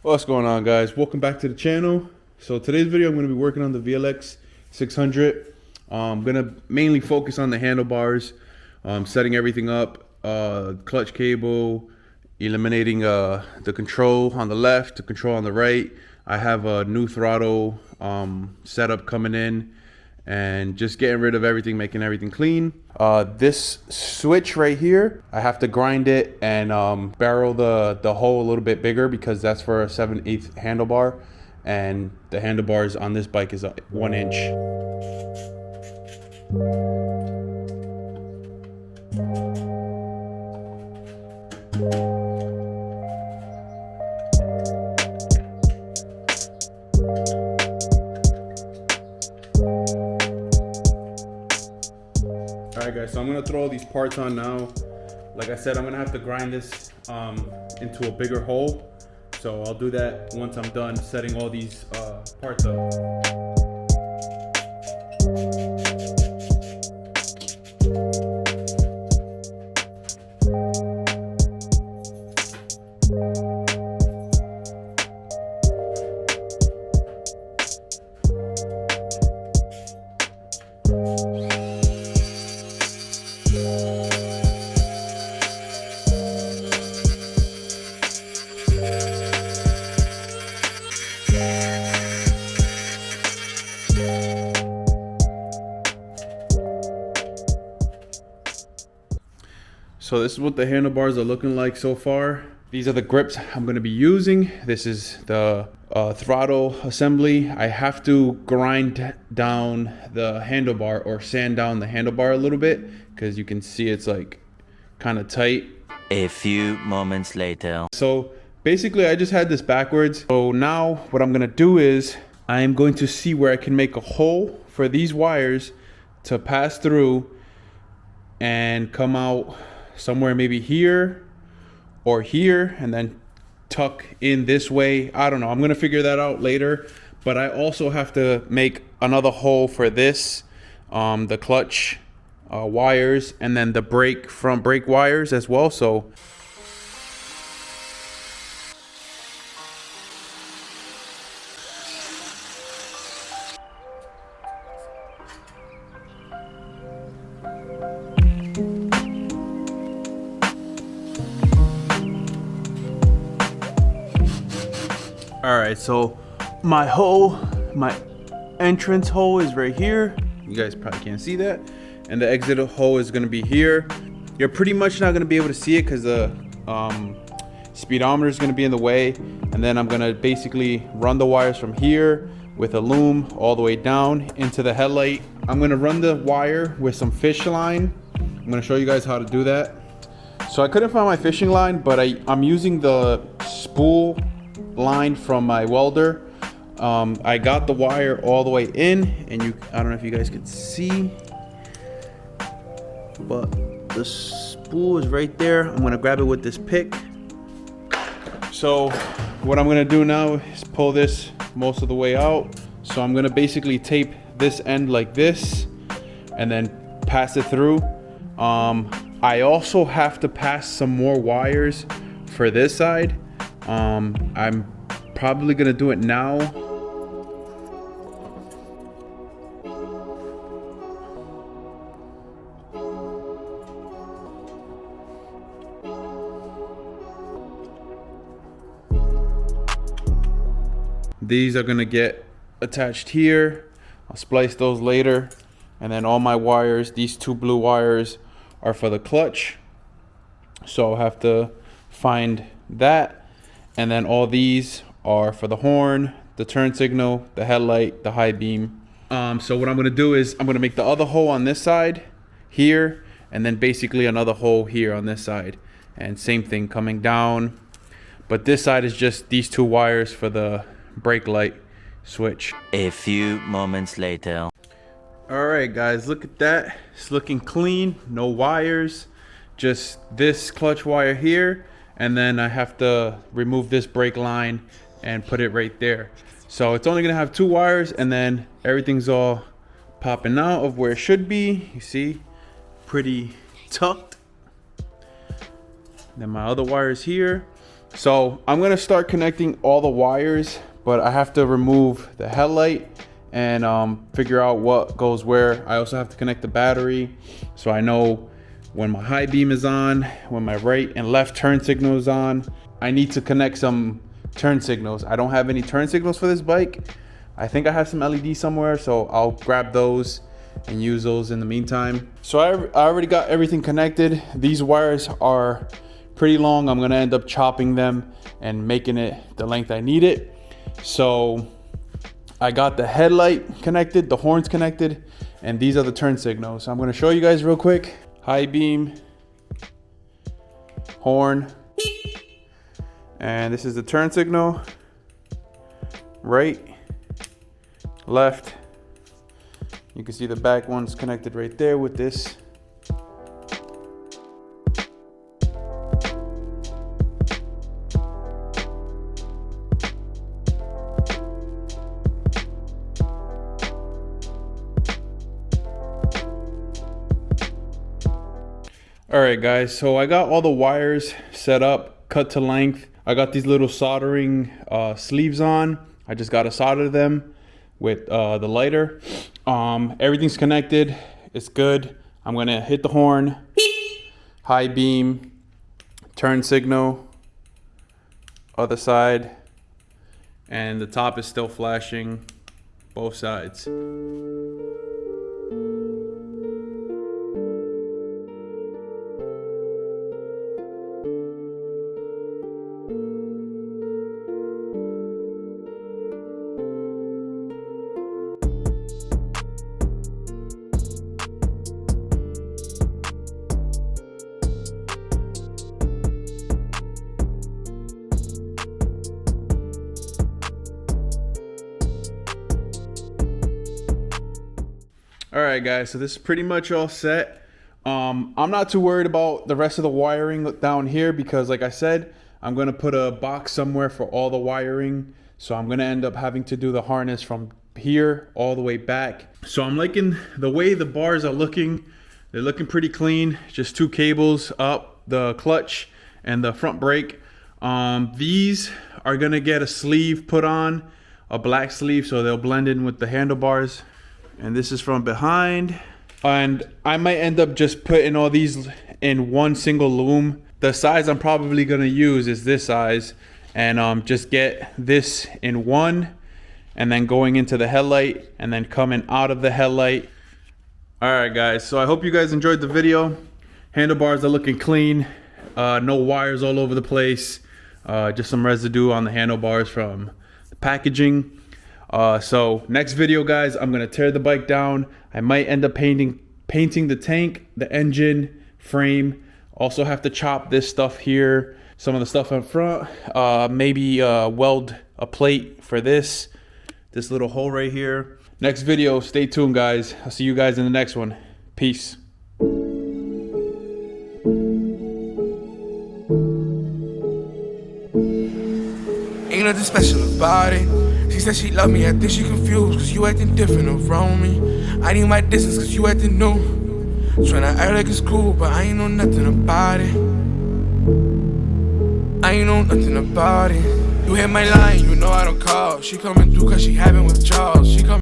What's going on, guys? Welcome back to the channel. So today's video I'm going to be working on the VLX600. I'm going to mainly focus on the handlebars, setting everything up, clutch cable, eliminating the control on the left, the control on the right. I have a new throttle setup coming in, and just getting rid of everything, making everything clean. This switch right here, I have to grind it and barrel the hole a little bit bigger because that's for a 7/8 handlebar, and the handlebars on this bike is 1 inch. Alright guys, so I'm gonna throw all these parts on now. Like I said, I'm gonna have to grind this into a bigger hole. So I'll do that once I'm done setting all these parts up. So this is what the handlebars are looking like so far. These are the grips I'm going to be using. This is the throttle assembly. I have to grind down the handlebar or sand down the handlebar a little bit because you can see it's like kind of tight. A few moments later. So basically I just had this backwards. So now what I'm going to do is I'm going to see where I can make a hole for these wires to pass through and come out somewhere maybe here or here, and then tuck in this way. I don't know, I'm gonna figure that out later. But I also have to make another hole for this, the clutch wires, and then the brake wires as well. So alright, so my entrance hole is right here. You guys probably can't see that. And the exit hole is going to be here. You're pretty much not going to be able to see it because the speedometer is going to be in the way. And then I'm going to basically run the wires from here with a loom all the way down into the headlight. I'm going to run the wire with some fish line. I'm going to show you guys how to do that. So I couldn't find my fishing line, but I'm using the spool line from my welder. I got the wire all the way in, and I don't know if you guys can see, but the spool is right there. I'm gonna grab it with this pick. So what I'm gonna do now is pull this most of the way out. So I'm gonna basically tape this end like this and then pass it through. I also have to pass some more wires for this side. I'm probably gonna do it now. These are gonna get attached here. I'll splice those later. And then all my wires, these two blue wires, are for the clutch. So I'll have to find that. And then all these are for the horn, the turn signal, the headlight, the high beam. So what I'm gonna do is I'm gonna make the other hole on this side here, and then basically another hole here on this side. And same thing coming down. But this side is just these two wires for the brake light switch. A few moments later. All right, guys, look at that. It's looking clean, no wires, just this clutch wire here, and then I have to remove this brake line and put it right there. So it's only gonna have 2 wires, and then everything's all popping out of where it should be. You see, pretty tucked. Then my other wires here. So I'm gonna start connecting all the wires, but I have to remove the headlight and figure out what goes where. I also have to connect the battery, so I know when my high beam is on, when my right and left turn signal is on. I need to connect some turn signals. I don't have any turn signals for this bike. I think I have some LEDs somewhere, so I'll grab those and use those in the meantime. So I already got everything connected. These wires are pretty long. I'm gonna end up chopping them and making it the length I need it. So I got the headlight connected, the horns connected, and these are the turn signals. So I'm gonna show you guys real quick. High beam, horn, and this is the turn signal. Right, left. You can see the back one's connected right there with this. All right, guys, so I got all the wires set up, cut to length. I got these little soldering sleeves on. I just got to solder them with the lighter. Everything's connected. It's good. I'm gonna hit the horn, high beam, turn signal, other side, and the top is still flashing, both sides. All right, guys, so this is pretty much all set. I'm not too worried about the rest of the wiring down here because, like I said, I'm gonna put a box somewhere for all the wiring. So I'm gonna end up having to do the harness from here all the way back. So I'm liking the way the bars are looking. They're looking pretty clean. Just 2 cables up, the clutch and the front brake. These are gonna get a sleeve put on, a black sleeve, so they'll blend in with the handlebars. And this is from behind. And I might end up just putting all these in one single loom. The size I'm probably gonna use is this size, and just get this in one, and then going into the headlight, and then coming out of the headlight. All right, guys, so I hope you guys enjoyed the video. Handlebars are looking clean. No wires all over the place. Just some residue on the handlebars from the packaging. So next video, guys, I'm gonna tear the bike down. I might end up painting the tank, the engine, frame. Also have to chop this stuff here, some of the stuff up front. Maybe weld a plate for this little hole right here. Next video, stay tuned, guys. I'll see you guys in the next one. Peace. Ain't nothing special about it. She said she love me, I think she confused, cause you acting different around me. I need my distance, cause you acting new. Tryna act like it's cool, but I ain't know nothing about it. I ain't know nothing about it. You hit my line, you know I don't call. She coming through cause she having with Charles. She coming